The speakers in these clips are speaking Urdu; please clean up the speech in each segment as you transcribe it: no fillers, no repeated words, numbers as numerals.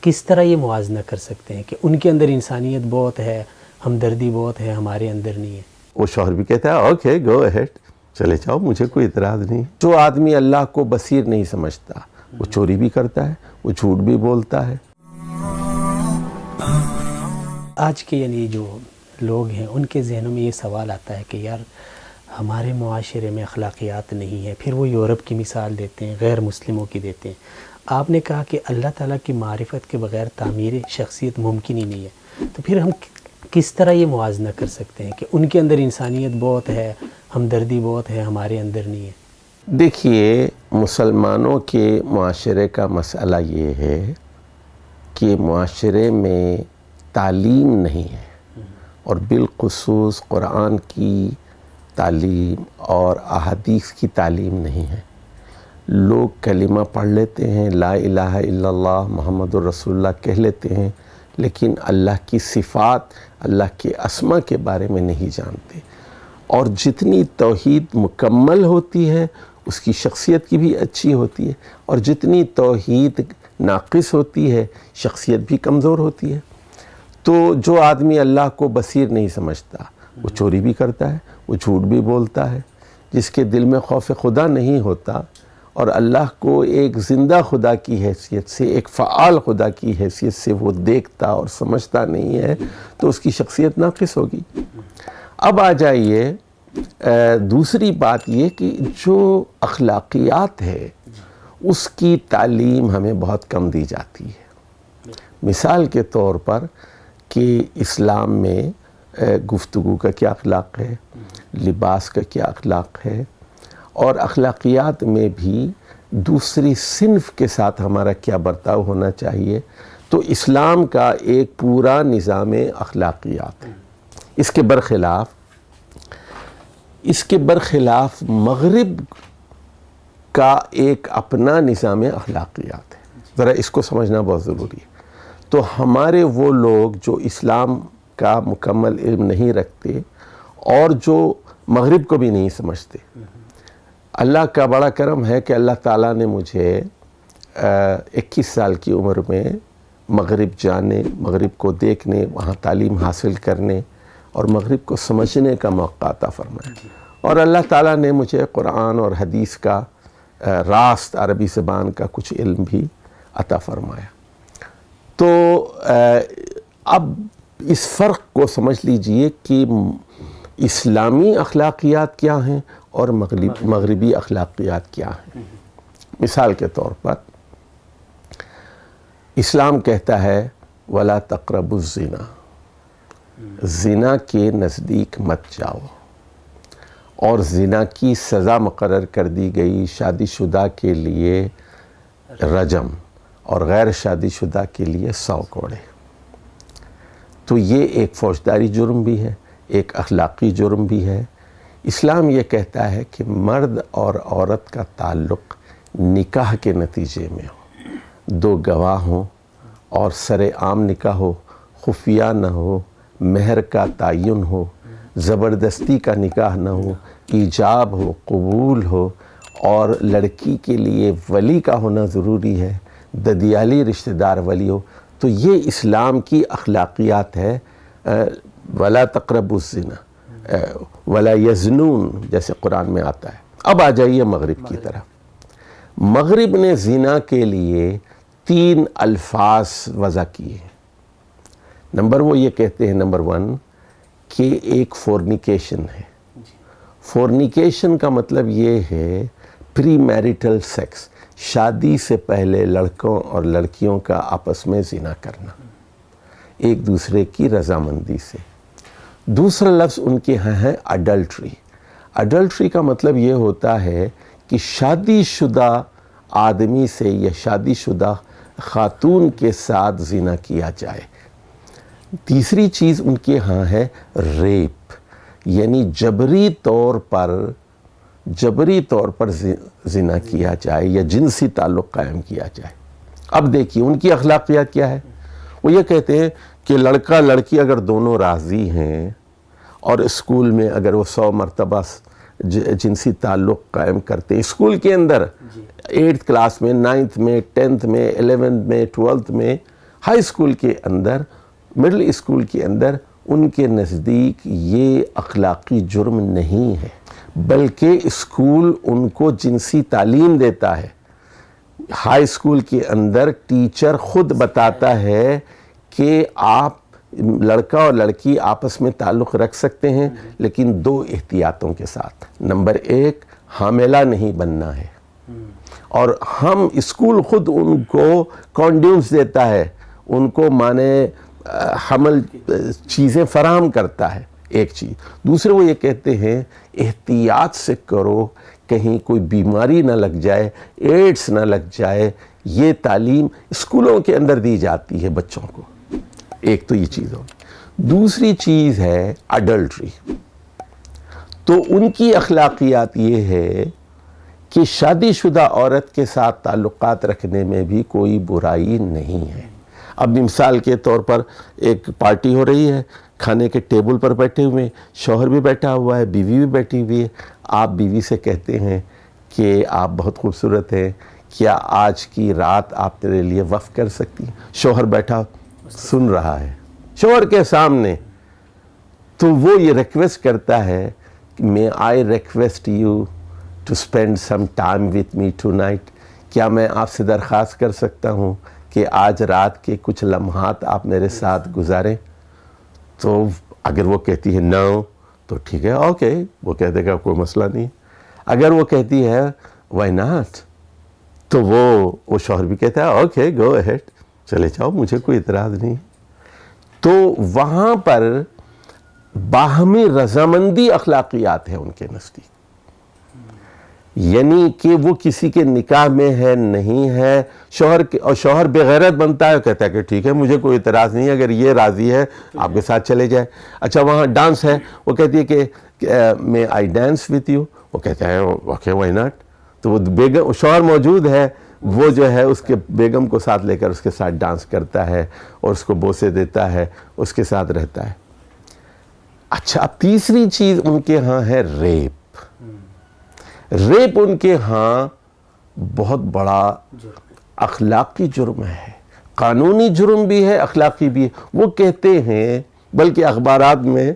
کس طرح یہ موازنہ کر سکتے ہیں کہ ان کے اندر انسانیت بہت ہے، ہمدردی بہت ہے، ہمارے اندر نہیں ہے؟ وہ شوہر بھی کہتا ہے اوکے گو اہیڈ، چلے جاؤ، مجھے کوئی اعتراض نہیں۔ جو آدمی اللہ کو بصیر نہیں سمجھتا وہ چوری بھی کرتا ہے، وہ جھوٹ بھی بولتا ہے۔ آج کے یعنی جو لوگ ہیں ان کے ذہنوں میں یہ سوال آتا ہے کہ یار ہمارے معاشرے میں اخلاقیات نہیں ہے، پھر وہ یورپ کی مثال دیتے ہیں، غیر مسلموں کی دیتے ہیں۔ آپ نے کہا کہ اللہ تعالیٰ کی معرفت کے بغیر تعمیر شخصیت ممکن ہی نہیں ہے، تو پھر ہم کس طرح یہ موازنہ کر سکتے ہیں کہ ان کے اندر انسانیت بہت ہے، ہمدردی بہت ہے، ہمارے اندر نہیں ہے؟ دیکھیے، مسلمانوں کے معاشرے کا مسئلہ یہ ہے کہ معاشرے میں تعلیم نہیں ہے، اور بالخصوص قرآن کی تعلیم اور احادیث کی تعلیم نہیں ہے۔ لوگ کلمہ پڑھ لیتے ہیں، لا الہ الا اللہ محمد الرسول اللہ کہہ لیتے ہیں، لیکن اللہ کی صفات، اللہ کے اسما کے بارے میں نہیں جانتے۔ اور جتنی توحید مکمل ہوتی ہے اس کی شخصیت کی بھی اچھی ہوتی ہے، اور جتنی توحید ناقص ہوتی ہے شخصیت بھی کمزور ہوتی ہے۔ تو جو آدمی اللہ کو بصیر نہیں سمجھتا وہ چوری بھی کرتا ہے، وہ جھوٹ بھی بولتا ہے۔ جس کے دل میں خوف خدا نہیں ہوتا اور اللہ کو ایک زندہ خدا کی حیثیت سے، ایک فعال خدا کی حیثیت سے وہ دیکھتا اور سمجھتا نہیں ہے، تو اس کی شخصیت ناقص ہوگی۔ اب آ جائیے دوسری بات یہ کہ جو اخلاقیات ہے اس کی تعلیم ہمیں بہت کم دی جاتی ہے۔ مثال کے طور پر کہ اسلام میں گفتگو کا کیا اخلاق ہے، لباس کا کیا اخلاق ہے، اور اخلاقیات میں بھی دوسری صنف کے ساتھ ہمارا کیا برتاؤ ہونا چاہیے، تو اسلام کا ایک پورا نظام اخلاقیات ہے۔ اس کے برخلاف مغرب کا ایک اپنا نظام اخلاقیات ہے۔ ذرا اس کو سمجھنا بہت ضروری ہے۔ تو ہمارے وہ لوگ جو اسلام کا مکمل علم نہیں رکھتے اور جو مغرب کو بھی نہیں سمجھتے، اللہ کا بڑا کرم ہے کہ اللہ تعالیٰ نے مجھے 21 سال کی عمر میں مغرب جانے، مغرب کو دیکھنے، وہاں تعلیم حاصل کرنے اور مغرب کو سمجھنے کا موقع عطا فرمایا، اور اللہ تعالیٰ نے مجھے قرآن اور حدیث کا راست عربی زبان کا کچھ علم بھی عطا فرمایا۔ تو اب اس فرق کو سمجھ لیجئے کہ اسلامی اخلاقیات کیا ہیں اور مغربی اخلاقیات کیا ہیں۔ مثال کے طور پر اسلام کہتا ہے وَلَا تَقْرَبُوا الزِّنَا، زنا کے نزدیک مت جاؤ، اور زنا کی سزا مقرر کر دی گئی، شادی شدہ کے لیے رجم اور غیر شادی شدہ کے لیے 100 کوڑے۔ تو یہ ایک فوجداری جرم بھی ہے، ایک اخلاقی جرم بھی ہے۔ اسلام یہ کہتا ہے کہ مرد اور عورت کا تعلق نکاح کے نتیجے میں ہو، 2 گواہ ہوں اور سر عام نکاح ہو، خفیہ نہ ہو، مہر کا تعین ہو، زبردستی کا نکاح نہ ہو، ایجاب ہو، قبول ہو، اور لڑکی کے لیے ولی کا ہونا ضروری ہے، ددیالی رشتہ دار ولی ہو۔ تو یہ اسلام کی اخلاقیات ہے۔ وَلَا تَقْرَبُوا الزِّنَا وَلَا يَزْنُونَ جیسے قرآن میں آتا ہے۔ اب آ جائیے مغرب کی طرف۔ مغرب نے زنا کے لیے 3 الفاظ وضع کیے ہیں۔ نمبر وہ یہ کہتے ہیں، نمبر 1 کہ ایک فورنیکیشن ہے۔ فورنیکیشن کا مطلب یہ ہے پری میریٹل سیکس، شادی سے پہلے لڑکوں اور لڑکیوں کا آپس میں زنا کرنا ایک دوسرے کی رضامندی سے۔ دوسرا لفظ ان کے ہاں ہے اڈلٹری۔ اڈلٹری کا مطلب یہ ہوتا ہے کہ شادی شدہ آدمی سے یا شادی شدہ خاتون کے ساتھ زنا کیا جائے۔ تیسری چیز ان کے ہاں ہے ریپ، یعنی جبری طور پر زنا کیا جائے یا جنسی تعلق قائم کیا جائے۔ اب دیکھیے ان کی اخلاقیات کیا ہے۔ وہ یہ کہتے ہیں کہ لڑکا لڑکی اگر دونوں راضی ہیں اور اسکول میں اگر وہ 100 مرتبہ جنسی تعلق قائم کرتے ہیں، اسکول کے اندر 8th کلاس میں، 9th میں، 10th میں، 11th میں، 12th میں، ہائی اسکول کے اندر، مڈل اسکول کے اندر ان کے نزدیک یہ اخلاقی جرم نہیں ہے، بلکہ اسکول ان کو جنسی تعلیم دیتا ہے۔ ہائی اسکول کے اندر ٹیچر خود بتاتا ہے کہ آپ لڑکا اور لڑکی آپس میں تعلق رکھ سکتے ہیں، لیکن 2 احتیاطوں کے ساتھ۔ نمبر 1، حاملہ نہیں بننا ہے، اور ہم اسکول خود ان کو کانڈومز دیتا ہے، ان کو مانے حمل چیزیں فراہم کرتا ہے، ایک چیز۔ دوسرے وہ یہ کہتے ہیں احتیاط سے کرو، کہیں کوئی بیماری نہ لگ جائے، ایڈز نہ لگ جائے۔ یہ تعلیم اسکولوں کے اندر دی جاتی ہے بچوں کو۔ ایک تو یہ چیز ہو۔ دوسری چیز ہے اڈلٹری۔ تو ان کی اخلاقیات یہ ہے کہ شادی شدہ عورت کے ساتھ تعلقات رکھنے میں بھی کوئی برائی نہیں ہے۔ اب مثال کے طور پر ایک پارٹی ہو رہی ہے، کھانے کے ٹیبل پر بیٹھے ہوئے، شوہر بھی بیٹھا ہوا ہے، بیوی بھی بیٹھی ہوئی ہے۔ آپ بیوی سے کہتے ہیں کہ آپ بہت خوبصورت ہیں، کیا آج کی رات آپ میرے لیے وقف کر سکتی ہیں؟ شوہر بیٹھا سن رہا ہے شوہر کے سامنے، تو وہ یہ ریکویسٹ کرتا ہے کہ may I request you to spend some time with me tonight؟ کیا میں آپ سے درخواست کر سکتا ہوں کہ آج رات کے کچھ لمحات آپ میرے ساتھ گزاریں؟ تو اگر وہ کہتی ہے نو، تو ٹھیک ہے، اوکے، وہ کہہ دے گا کوئی مسئلہ نہیں۔ اگر وہ کہتی ہے why not، تو وہ شوہر بھی کہتا ہے اوکے گو اہیڈ، چلے جاؤ، مجھے کوئی اعتراض نہیں۔ تو وہاں پر باہمی رضامندی اخلاقیات ہیں ان کے نزدیک، یعنی کہ وہ کسی کے نکاح میں ہے نہیں ہے۔ شوہر بغیرت بنتا ہے، کہتا ہے کہ ٹھیک ہے، مجھے کوئی اعتراض نہیں ہے، اگر یہ راضی ہے آپ کے ساتھ چلے جائے۔ اچھا وہاں ڈانس ہے، وہ کہتی ہے کہ may I dance with you؟ وہ کہتا ہے اوکے why not؟ تو وہ بیگم، شوہر موجود ہے، وہ جو ہے اس کے بیگم کو ساتھ لے کر اس کے ساتھ ڈانس کرتا ہے اور اس کو بوسے دیتا ہے، اس کے ساتھ رہتا ہے۔ اچھا اب تیسری چیز ان کے ہاں ہے ریپ۔ ریپ ان کے ہاں بہت بڑا اخلاقی جرم ہے، قانونی جرم بھی ہے، اخلاقی بھی ہے۔ وہ کہتے ہیں، بلکہ اخبارات میں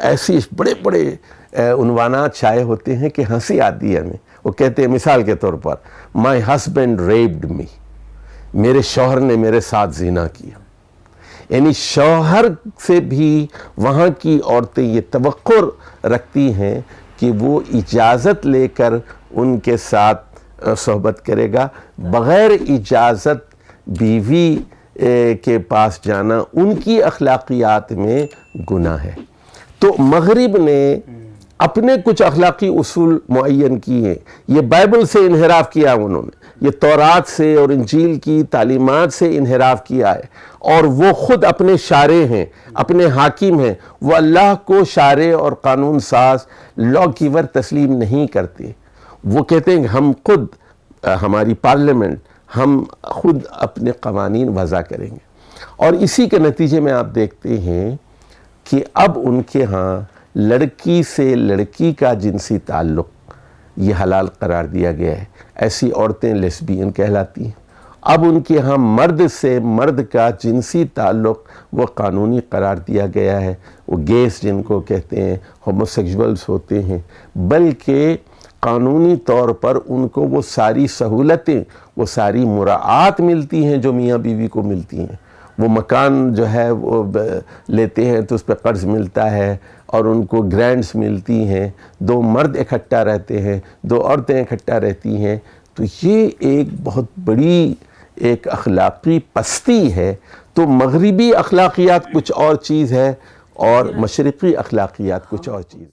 ایسی بڑے بڑے عنوانات شائع ہوتے ہیں کہ ہنسی آتی ہے ہمیں۔ وہ کہتے ہیں مثال کے طور پر my husband raped me، میرے شوہر نے میرے ساتھ زنا کیا۔ یعنی شوہر سے بھی وہاں کی عورتیں یہ توقع رکھتی ہیں کہ وہ اجازت لے کر ان کے ساتھ صحبت کرے گا، بغیر اجازت بیوی کے پاس جانا ان کی اخلاقیات میں گناہ ہے۔ تو مغرب نے اپنے کچھ اخلاقی اصول معین کیے ہیں۔ یہ بائبل سے انحراف کیا انہوں نے، یہ تورات سے اور انجیل کی تعلیمات سے انحراف کیا ہے، اور وہ خود اپنے شارع ہیں، اپنے حاکم ہیں۔ وہ اللہ کو شارع اور قانون ساز، لا گیور تسلیم نہیں کرتے۔ وہ کہتے ہیں کہ ہم خود، ہماری پارلیمنٹ، ہم خود اپنے قوانین وضع کریں گے۔ اور اسی کے نتیجے میں آپ دیکھتے ہیں کہ اب ان کے ہاں لڑکی سے لڑکی کا جنسی تعلق یہ حلال قرار دیا گیا ہے۔ ایسی عورتیں لیسبین کہلاتی ہیں۔ اب ان کے ہاں مرد سے مرد کا جنسی تعلق وہ قانونی قرار دیا گیا ہے۔ وہ گیس جن کو کہتے ہیں، ہوموسیکسولز ہوتے ہیں، بلکہ قانونی طور پر ان کو وہ ساری سہولتیں، وہ ساری مراعات ملتی ہیں جو میاں بیوی کو ملتی ہیں۔ وہ مکان جو ہے وہ لیتے ہیں تو اس پہ قرض ملتا ہے، اور ان کو گرانٹس ملتی ہیں۔ 2 مرد اکٹھا رہتے ہیں، 2 عورتیں اکٹھا رہتی ہیں۔ تو یہ ایک بہت بڑی ایک اخلاقی پستی ہے۔ تو مغربی اخلاقیات کچھ اور چیز ہے اور مشرقی اخلاقیات کچھ اور چیز۔